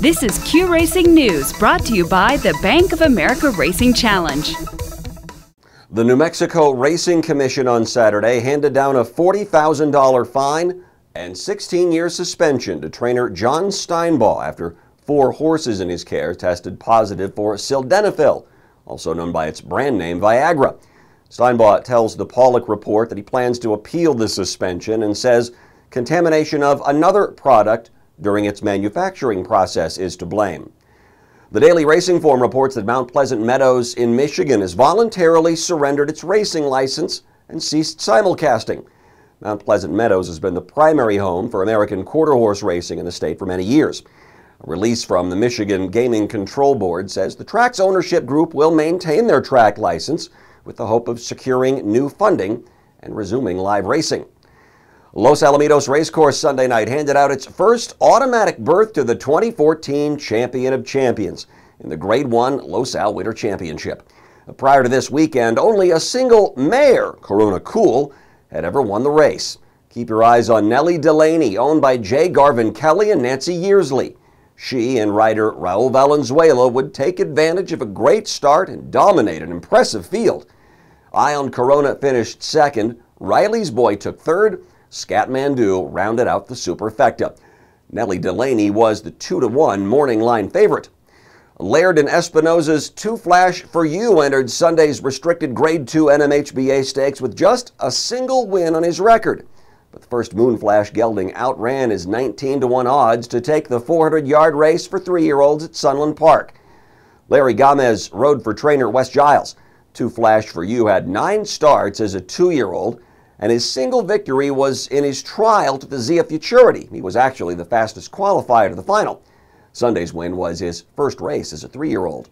This is Q Racing News, brought to you by the Bank of America Racing Challenge. The New Mexico Racing Commission on Saturday handed down a $40,000 fine and 16-year suspension to trainer John Steinbaugh after 4 horses in his care tested positive for sildenafil, also known by its brand name Viagra. Steinbaugh tells the Pollock Report that he plans to appeal the suspension and says contamination of another product during its manufacturing process is to blame. The Daily Racing Form reports that Mount Pleasant Meadows in Michigan has voluntarily surrendered its racing license and ceased simulcasting. Mount Pleasant Meadows has been the primary home for American quarter horse racing in the state for many years. A release from the Michigan Gaming Control Board says the track's ownership group will maintain their track license with the hope of securing new funding and resuming live racing. Los Alamitos Racecourse Sunday night handed out its first automatic berth to the 2014 Champion of Champions in the Grade 1 Los Al Winter Championship. Prior to this weekend, only a single mare, Corona Cool, had ever won the race. Keep your eyes on Nellie Delaney, owned by Jay Garvin Kelly and Nancy Yearsley. She and rider Raul Valenzuela would take advantage of a great start and dominate an impressive field. Ion Corona finished second, Riley's Boy took third, Scatmandu rounded out the superfecta. Nellie Delaney was the 2-1 morning line favorite. Laird and Espinosa's Two Flash for You entered Sunday's restricted Grade 2 NMHBA stakes with just a single win on his record. But the first Moonflash gelding outran his 19-1 odds to take the 400-yard race for 3-year-olds at Sunland Park. Larry Gomez rode for trainer Wes Giles. Two Flash for You had 9 starts as a 2-year-old, and his single victory was in his trial to the Zia Futurity. He was actually the fastest qualifier to the final. Sunday's win was his first race as a 3-year-old.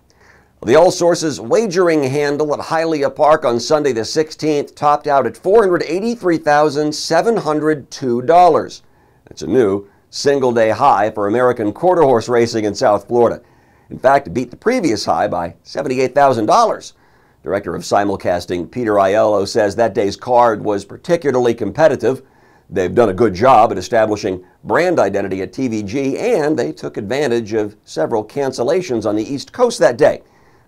The All Sources wagering handle at Hialeah Park on Sunday the 16th topped out at $483,702. It's a new single-day high for American quarter horse racing in South Florida. In fact, it beat the previous high by $78,000. Director of Simulcasting Peter Aiello says that day's card was particularly competitive. They've done a good job at establishing brand identity at TVG, and they took advantage of several cancellations on the East Coast that day.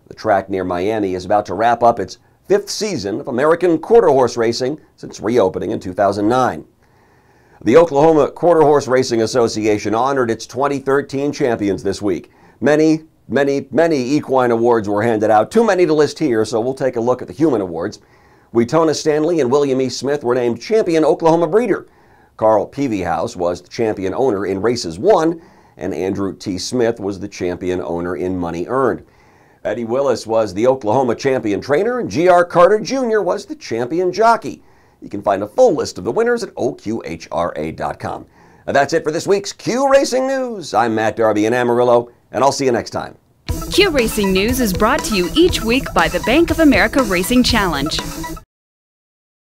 The track near Miami is about to wrap up its 5th season of American quarter horse racing since reopening in 2009. The Oklahoma Quarter Horse Racing Association honored its 2013 champions this week. Many equine awards were handed out. Too many to list here, so we'll take a look at the human awards. Wetona Stanley and William E. Smith were named Champion Oklahoma Breeder. Carl Peavyhouse was the champion owner in Races 1, and Andrew T. Smith was the champion owner in Money Earned. Eddie Willis was the Oklahoma champion trainer, and G.R. Carter Jr. was the champion jockey. You can find a full list of the winners at oqhra.com. That's it for this week's Q Racing News. I'm Matt Darby in Amarillo, and I'll see you next time. Q Racing News is brought to you each week by the Bank of America Racing Challenge.